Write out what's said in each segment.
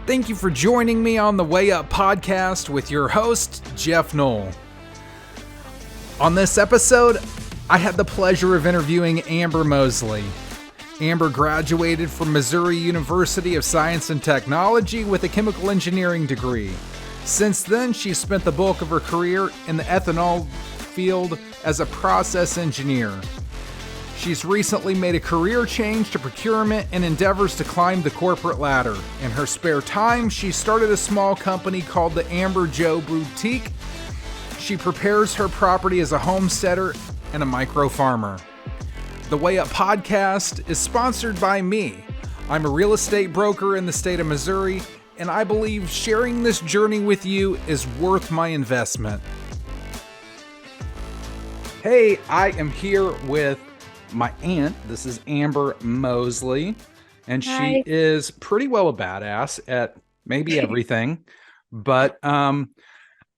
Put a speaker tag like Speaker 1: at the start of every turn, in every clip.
Speaker 1: Thank you for joining me on the Way Up podcast with your host, Geoff Knoll. On this episode, I had the pleasure of interviewing Amber Mosley. Amber graduated from Missouri University of Science and Technology with a chemical engineering degree. Since then, she's spent the bulk of her career in the ethanol field as a process engineer. She's recently made a career change to procurement and endeavors to climb the corporate ladder. In her spare time, she started a small company called the Amber Jo Boutique. She prepares her property as a homesteader and a micro farmer. The Way Up podcast is sponsored by me. I'm a real estate broker in the state of Missouri, and I believe sharing this journey with you is worth my investment. Hey, I am here with my aunt. This is Amber Mosley, and
Speaker 2: Hi.
Speaker 1: she is pretty well a badass at maybe everything. But I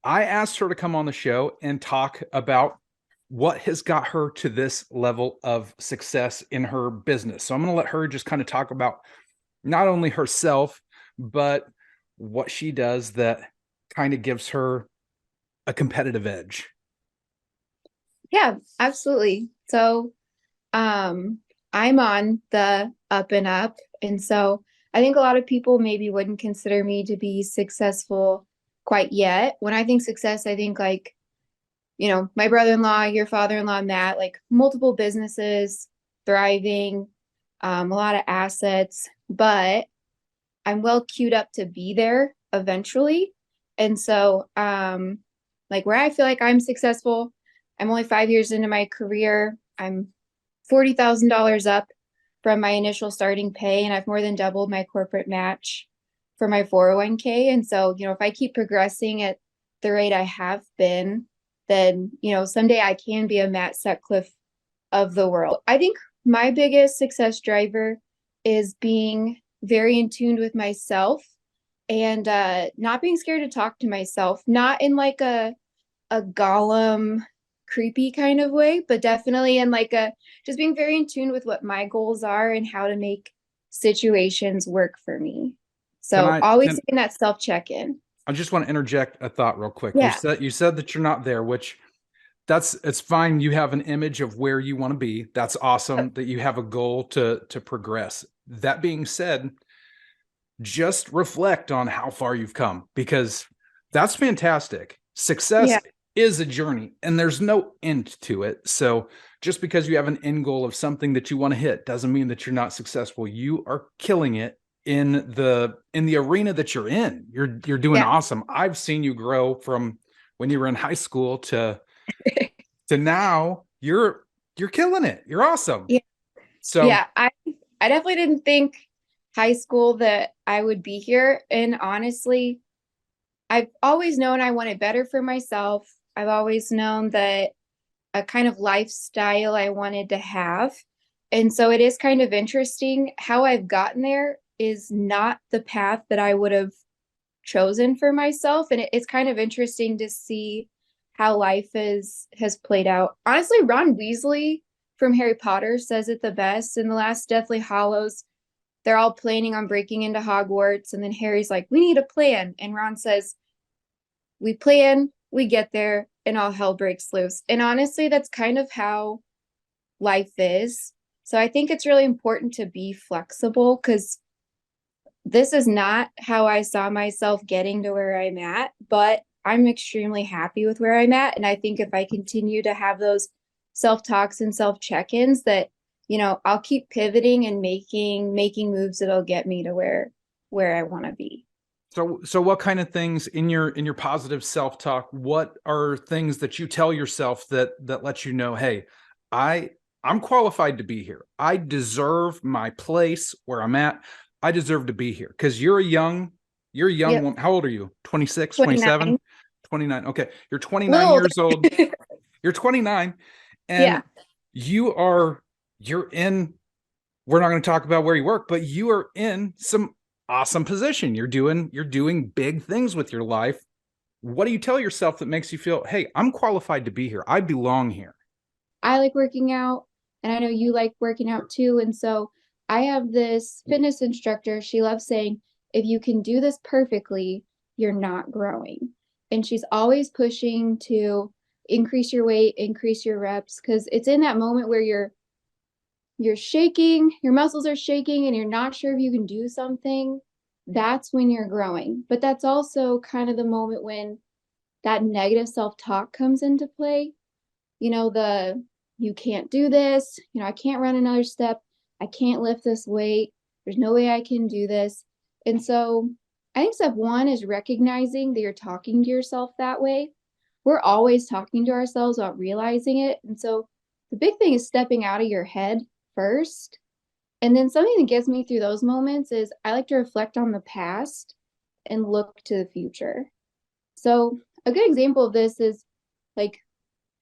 Speaker 1: asked her to come on the show and talk about what has got her to this level of success in her business. So I'm going to let her just kind of talk about not only herself, but what she does that kind of gives her a competitive edge.
Speaker 2: Yeah, absolutely. So, I'm on the up and up. And so I think a lot of people maybe wouldn't consider me to be successful quite yet. When I think success, I think like, my brother-in-law, your father-in-law, Matt, like multiple businesses, thriving, a lot of assets, but I'm well queued up to be there eventually. And so, like where I feel like I'm successful, I'm only 5 years into my career. I'm $40,000 up from my initial starting pay, and I've more than doubled my corporate match for my 401k. And so, if I keep progressing at the rate I have been, then, someday I can be a Matt Sutcliffe of the world. I think my biggest success driver is being very in tune with myself and not being scared to talk to myself, not in like a Gollum creepy kind of way, but definitely in like just being very in tune with what my goals are and how to make situations work for me. So always taking that self check-in.
Speaker 1: I just want to interject a thought real quick.
Speaker 2: Yeah.
Speaker 1: You said that you're not there, which it's fine. You have an image of where you want to be. That's awesome that you have a goal to progress. That being said, just reflect on how far you've come, because that's fantastic. Success is a journey and there's no end to it. So just because you have an end goal of something that you want to hit doesn't mean that you're not successful. You are killing it in the arena that you're in. You're doing awesome. I've seen you grow from when you were in high school to now. You're killing it. You're awesome.
Speaker 2: Yeah.
Speaker 1: So
Speaker 2: I definitely didn't think high school that I would be here. And honestly, I've always known I wanted better for myself. I've always known that a kind of lifestyle I wanted to have. And so it is kind of interesting how I've gotten there is not the path that I would have chosen for myself. And it's kind of interesting to see how life has played out. Honestly, Ron Weasley from Harry Potter says it the best. In the last Deathly Hallows, they're all planning on breaking into Hogwarts. And then Harry's like, we need a plan. And Ron says, we plan, we get there, and all hell breaks loose. And honestly, that's kind of how life is. So I think it's really important to be flexible, because this is not how I saw myself getting to where I'm at, but I'm extremely happy with where I'm at. And I think if I continue to have those self-talks and self-check-ins, that, I'll keep pivoting and making moves that'll get me to where I want to be.
Speaker 1: So what kind of things in your positive self-talk, what are things that you tell yourself that lets you know, hey, I'm qualified to be here. I deserve my place where I'm at. I deserve to be here. Because you're a young woman. How old are you? 26, 27, 29. Okay. You're 29 years old. You're 29. And you're in, we're not going to talk about where you work, but you are in some awesome position. You're doing big things with your life. What do you tell yourself that makes you feel, hey, I'm qualified to be here. I belong here?
Speaker 2: I like working out, and I know you like working out too. And so I have this fitness instructor. She loves saying, if you can do this perfectly, you're not growing. And she's always pushing to increase your weight, increase your reps, because it's in that moment where you're shaking, your muscles are shaking, and you're not sure if you can do something. That's when you're growing. But that's also kind of the moment when that negative self-talk comes into play. You can't do this, I can't run another step, I can't lift this weight, there's no way I can do this. And so I think step one is recognizing that you're talking to yourself that way. We're always talking to ourselves without realizing it. And so the big thing is stepping out of your head first. And then something that gets me through those moments is I like to reflect on the past and look to the future. So a good example of this is like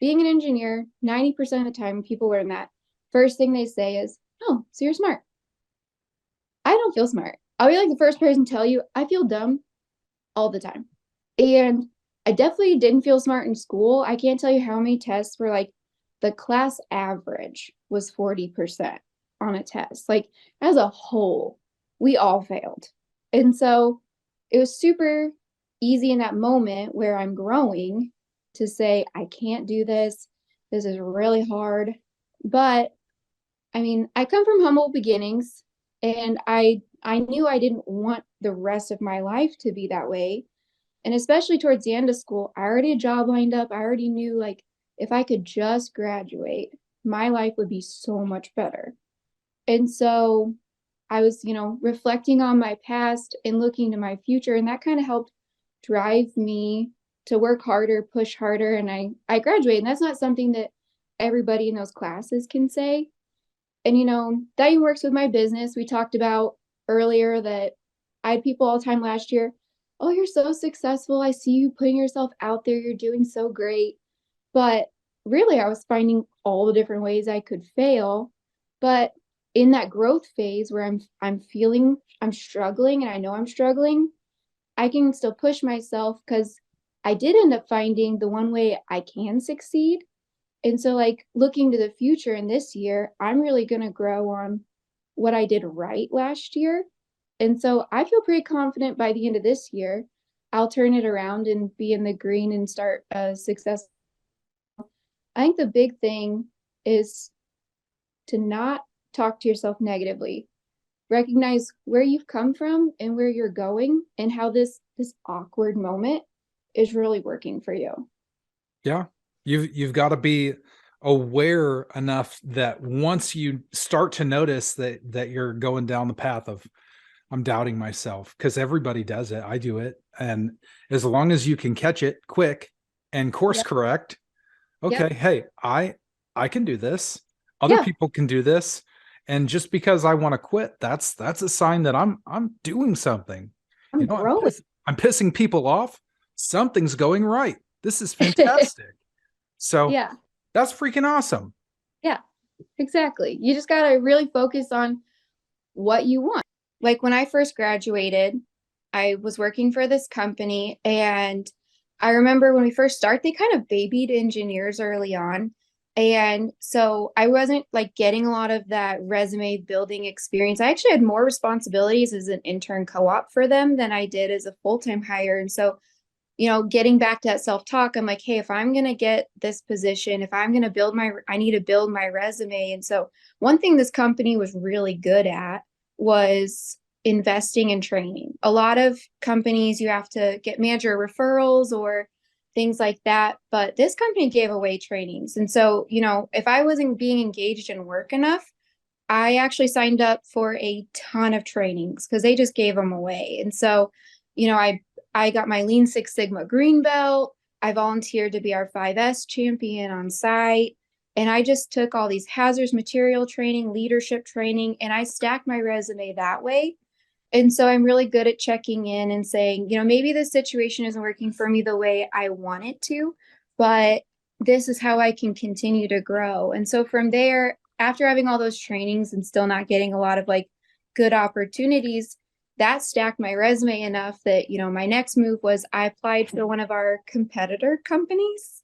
Speaker 2: being an engineer. 90% of the time people learn that first thing they say is, oh, so you're smart. I don't feel smart. I'll be like the first person to tell you I feel dumb all the time. And I definitely didn't feel smart in school. I can't tell you how many tests were like the class average was 40% on a test. Like as a whole, we all failed. And so it was super easy in that moment where I'm growing to say, I can't do this. This is really hard. But I mean, I come from humble beginnings, and I knew I didn't want the rest of my life to be that way. And especially towards the end of school, I already had a job lined up. I already knew like if I could just graduate, my life would be so much better. And so I was, reflecting on my past and looking to my future. And that kind of helped drive me to work harder, push harder. And I graduated. And that's not something that everybody in those classes can say. And, that even works with my business. We talked about earlier that I had people all the time last year. Oh, you're so successful. I see you putting yourself out there. You're doing so great. But really, I was finding all the different ways I could fail. But in that growth phase where I'm feeling I'm struggling and I know I'm struggling, I can still push myself because I did end up finding the one way I can succeed. And so like looking to the future in this year, I'm really going to grow on what I did right last year. And so I feel pretty confident by the end of this year, I'll turn it around and be in the green and start a success. I think the big thing is to not talk to yourself negatively. Recognize where you've come from and where you're going and how this awkward moment is really working for you.
Speaker 1: Yeah. You've got to be aware enough that once you start to notice that you're going down the path of I'm doubting myself, because everybody does it. I do it. And as long as you can catch it quick and course correct, okay,
Speaker 2: Yep.
Speaker 1: hey, I can do this. Other people can do this. And just because I want to quit, that's a sign that I'm doing something.
Speaker 2: I'm growing.
Speaker 1: I'm pissing people off. Something's going right. This is fantastic. So
Speaker 2: Yeah.
Speaker 1: that's freaking awesome.
Speaker 2: Yeah, exactly. You just got to really focus on what you want. Like when I first graduated, I was working for this company, and I remember when we first started, they kind of babied engineers early on. And so I wasn't like getting a lot of that resume building experience. I actually had more responsibilities as an intern co-op for them than I did as a full-time hire. And so, getting back to that self-talk, I'm like, hey, if I'm going to get this position, if I'm going to I need to build my resume. And so one thing this company was really good at was investing in training. A lot of companies, you have to get manager referrals or things like that. But this company gave away trainings. And so, if I wasn't being engaged in work enough, I actually signed up for a ton of trainings because they just gave them away. And so, I got my Lean Six Sigma green belt. I volunteered to be our 5S champion on site. And I just took all these hazardous material training, leadership training, and I stacked my resume that way. And so I'm really good at checking in and saying, maybe this situation isn't working for me the way I want it to, but this is how I can continue to grow. And so from there, after having all those trainings and still not getting a lot of like good opportunities, that stacked my resume enough that, my next move was I applied for one of our competitor companies.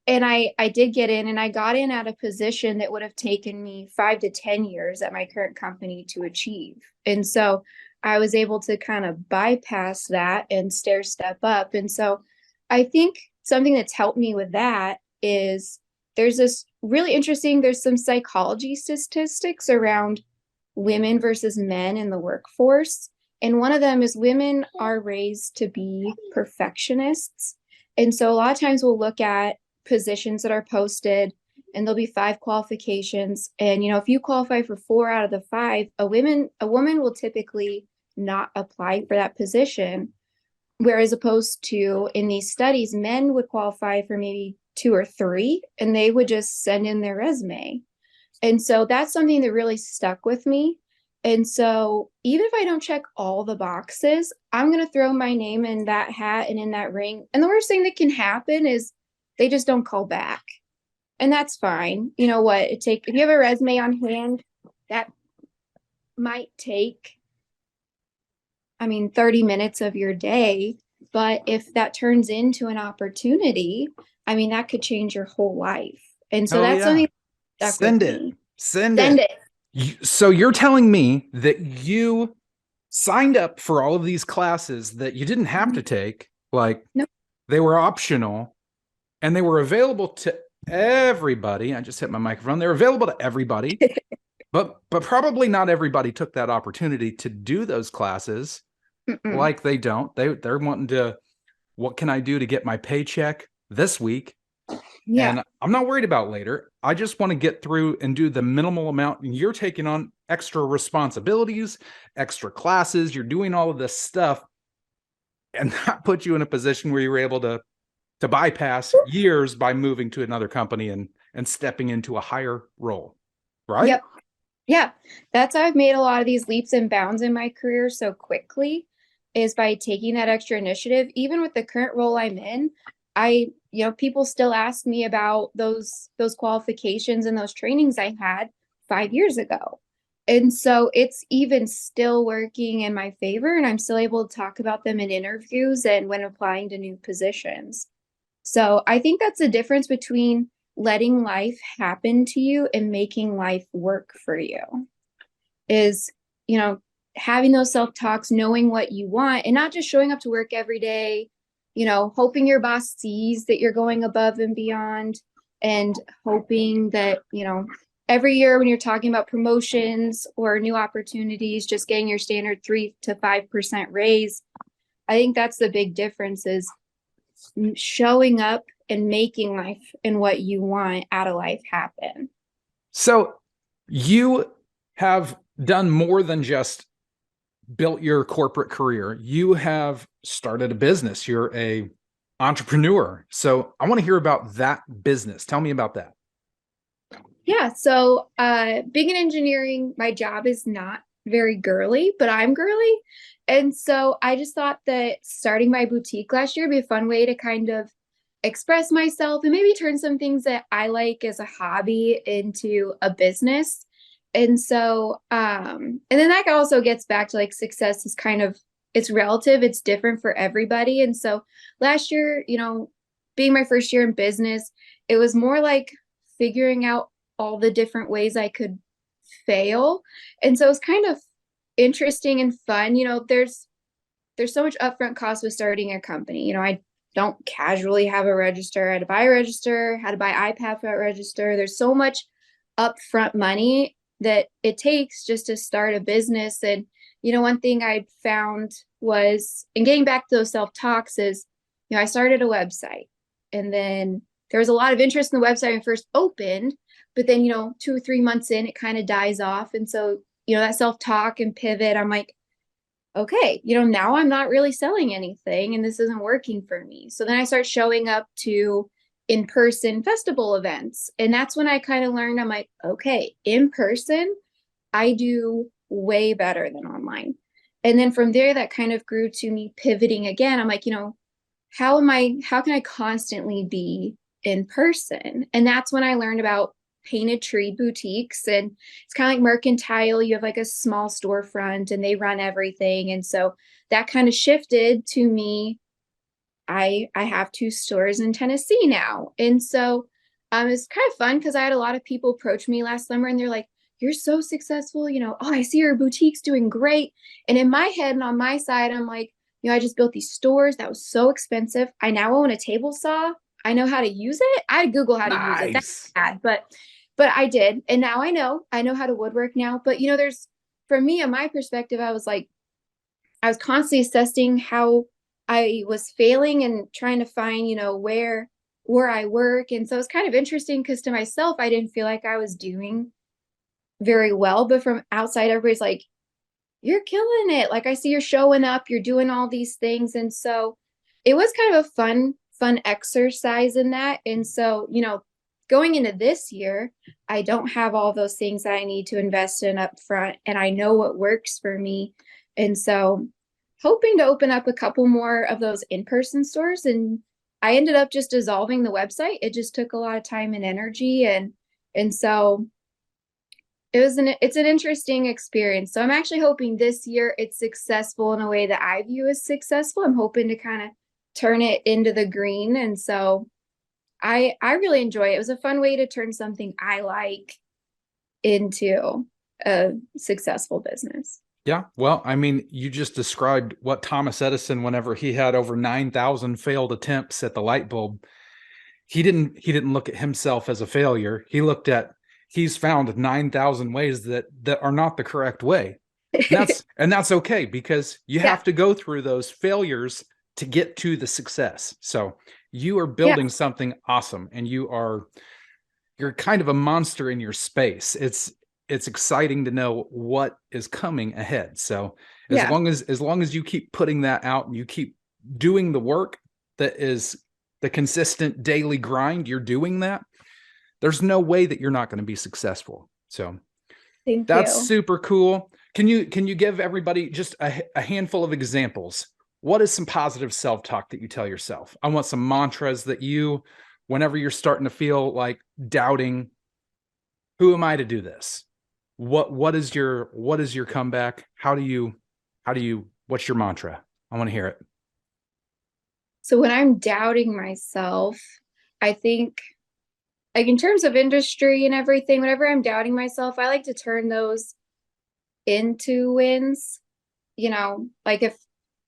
Speaker 2: And I did get in, and I got in at a position that would have taken me 5 to 10 years at my current company to achieve. And so I was able to kind of bypass that and stair step up. And so I think something that's helped me with that is there's this really interesting, there's some psychology statistics around women versus men in the workforce. And one of them is women are raised to be perfectionists. And so a lot of times we'll look at positions that are posted and there'll be 5 qualifications. And if you qualify for 4 out of the 5, a woman will typically not apply for that position. Whereas opposed to in these studies, men would qualify for maybe 2 or 3 and they would just send in their resume. And so that's something that really stuck with me. And so even if I don't check all the boxes, I'm going to throw my name in that hat and in that ring. And the worst thing that can happen is they just don't call back. And that's fine. You know what? If you have a resume on hand, that might take, 30 minutes of your day. But if that turns into an opportunity, that could change your whole life. And so that's something that stuck with me.
Speaker 1: Send it. So you're telling me that you signed up for all of these classes that you didn't have to take, like they were optional and they were available to everybody. I just hit my microphone. They're available to everybody, but probably not everybody took that opportunity to do those classes. Like they don't. They're wanting to, what can I do to get my paycheck this week? Yeah. And I'm not worried about later. I just want to get through and do the minimal amount. And you're taking on extra responsibilities, extra classes. You're doing all of this stuff. And that puts you in a position where you were able to bypass years by moving to another company and stepping into a higher role. Right?
Speaker 2: Yep. Yeah. That's how I've made a lot of these leaps and bounds in my career so quickly, is by taking that extra initiative. Even with the current role I'm in, people still ask me about those qualifications and those trainings I had 5 years ago. And so it's even still working in my favor, and I'm still able to talk about them in interviews and when applying to new positions. So I think that's the difference between letting life happen to you and making life work for you, is, having those self-talks, knowing what you want, and not just showing up to work every day, hoping your boss sees that you're going above and beyond, and hoping that, every year when you're talking about promotions or new opportunities, just getting your standard 3 to 5% raise. I think that's the big difference, is showing up and making life and what you want out of life happen.
Speaker 1: So you have done more than just built your corporate career. You have started a business. You're a entrepreneur. So I want to hear about that business. Tell me about that.
Speaker 2: Yeah. So being in engineering, my job is not very girly, but I'm girly. And so I just thought that starting my boutique last year would be a fun way to kind of express myself and maybe turn some things that I like as a hobby into a business. And so, and then that also gets back to like success is kind of, it's relative, it's different for everybody. And so last year, being my first year in business, it was more like figuring out all the different ways I could fail. And so it's kind of interesting and fun. There's so much upfront cost with starting a company. I don't casually have a register. I had to buy a register, had to buy iPad for that register. There's so much upfront money that it takes just to start a business. And, one thing I found was, and getting back to those self-talks, is, I started a website, and then there was a lot of interest in the website when it first opened, but then, 2 or 3 months in, it kind of dies off. And so, that self-talk and pivot, I'm like, okay, now I'm not really selling anything and this isn't working for me. So then I start showing up to in-person festival events. And that's when I kind of learned, I'm like, okay, in person, I do way better than online. And then from there, that kind of grew to me pivoting again. I'm like, how can I constantly be in person? And that's when I learned about painted tree boutiques. And it's kind of like mercantile. You have like a small storefront and they run everything. And so that kind of shifted to me. I have 2 stores in Tennessee now. And so it's kind of fun because I had a lot of people approach me last summer and they're like, you're so successful, oh, I see your boutique's doing great. And in my head and on my side, I'm like, I just built these stores. That was so expensive. I now own a table saw. I know how to use it. I Google how to use it. That's
Speaker 1: Nice.
Speaker 2: bad, but I did. And now I know how to woodwork now. But for me, on my perspective, I was like, I was constantly assessing how I was failing and trying to find, where I work. And so it's kind of interesting because to myself, I didn't feel like I was doing very well, but from outside, everybody's like, you're killing it. Like I see you're showing up, you're doing all these things. And so it was kind of a fun exercise in that. And so, going into this year, I don't have all those things that I need to invest in up front, and I know what works for me. And so hoping to open up a couple more of those in-person stores. And I ended up just dissolving the website. It just took a lot of time and energy. And so it's an interesting experience. So I'm actually hoping this year it's successful in a way that I view as successful. I'm hoping to kind of turn it into the green. And so I really enjoy it. It was a fun way to turn something I like into a successful business.
Speaker 1: Yeah. Well, I mean, you just described what Thomas Edison, whenever he had over 9,000 failed attempts at the light bulb, he didn't look at himself as a failure. He looked at, he's found 9,000 ways that are not the correct way. And that's okay, because you have to go through those failures to get to the success. So you are building something awesome, and you're kind of a monster in your space. It's exciting to know what is coming ahead. So as long as you keep putting that out and you keep doing the work that is the consistent daily grind, you're doing that, there's no way that you're not going to be successful. So that's super cool. Can you give everybody just a handful of examples? What is some positive self-talk that you tell yourself? I want some mantras that you, whenever you're starting to feel like doubting, who am I to do this? What is your comeback? What's your mantra? I want to hear it.
Speaker 2: So when I'm doubting myself, I think, like in terms of industry and everything, whenever I'm doubting myself, I like to turn those into wins. Like if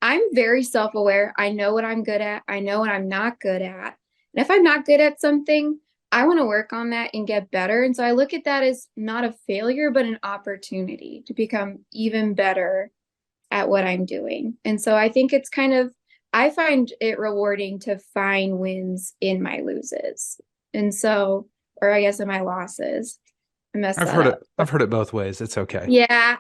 Speaker 2: I'm very self-aware, I know what I'm good at, I know what I'm not good at. And if I'm not good at something, I want to work on that and get better. And so I look at that as not a failure, but an opportunity to become even better at what I'm doing. And so I think it's I find it rewarding to find wins in my loses. And so, or I guess in my losses.
Speaker 1: I've heard it both ways. It's okay.
Speaker 2: Yeah.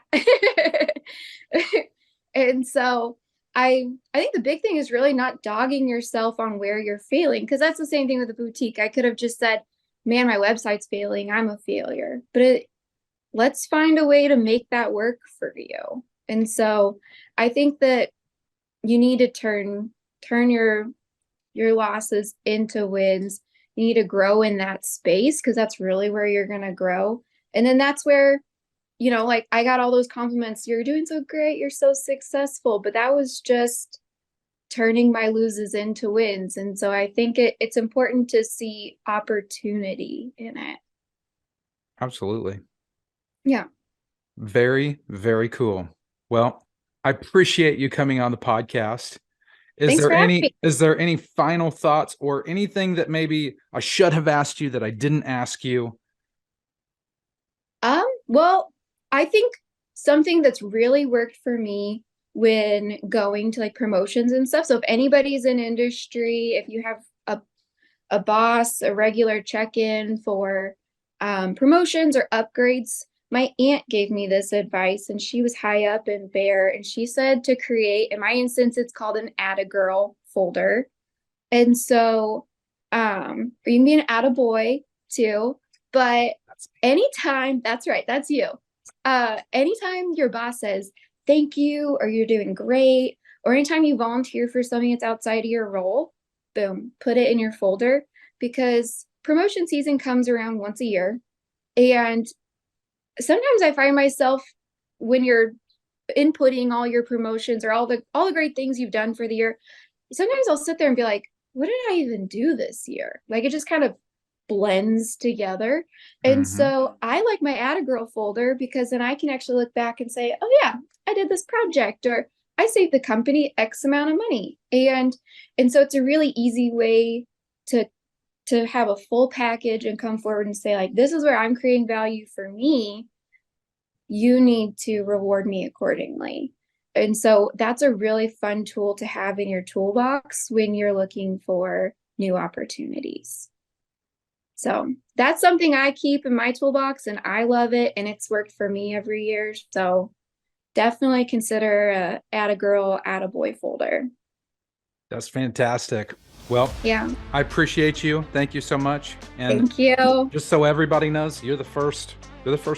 Speaker 2: And so I think the big thing is really not dogging yourself on where you're failing, because that's the same thing with the boutique. I could have just said, man, my website's failing, I'm a failure. But let's find a way to make that work for you. And so I think that you need to turn your losses into wins. You need to grow in that space, because that's really where you're going to grow. And then that's where, like I got all those compliments. You're doing so great. You're so successful. But that was just turning my loses into wins. And so I think it's important to see opportunity in it.
Speaker 1: Absolutely.
Speaker 2: Yeah.
Speaker 1: Very, very cool. Well, I appreciate you coming on the podcast. Is there any final thoughts or anything that maybe I should have asked you that I didn't ask you?
Speaker 2: Well, I think something that's really worked for me when going to like promotions and stuff. So if anybody's in industry, if you have a boss, a regular check-in for promotions or upgrades, my aunt gave me this advice, and she was high up in Bear, and she said to create, in my instance, it's called an Add a Girl folder. And so, or you can be an Add a Boy too, but anytime, that's right, that's you. Anytime your boss says thank you, or you're doing great, or anytime you volunteer for something that's outside of your role, boom, put it in your folder, because promotion season comes around once a year. And sometimes I find myself, when you're inputting all your promotions or all the great things you've done for the year, sometimes I'll sit there and be like, what did I even do this year? Like it just kind of blends together. And so I like my Add a Girl folder because then I can actually look back and say, oh yeah, I did this project, or I saved the company X amount of money. And so it's a really easy way to have a full package and come forward and say, like, this is where I'm creating value for me. You need to reward me accordingly. And so that's a really fun tool to have in your toolbox when you're looking for new opportunities. So that's something I keep in my toolbox, and I love it, and it's worked for me every year. So definitely consider a Add a Girl, Add a Boy folder.
Speaker 1: That's fantastic. Well,
Speaker 2: yeah,
Speaker 1: I appreciate you. Thank you so much. And
Speaker 2: thank you.
Speaker 1: Just so everybody knows, you're the first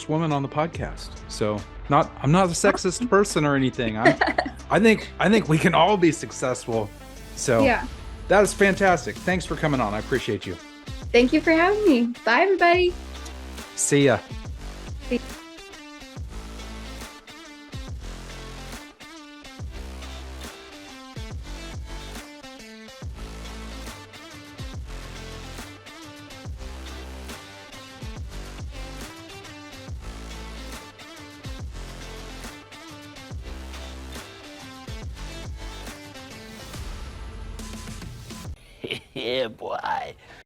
Speaker 1: woman on the podcast. So I'm not a sexist person or anything. I think we can all be successful. So
Speaker 2: yeah,
Speaker 1: that is fantastic. Thanks for coming on. I appreciate you.
Speaker 2: Thank you for having me. Bye, everybody.
Speaker 1: See ya.
Speaker 3: Yeah, boy.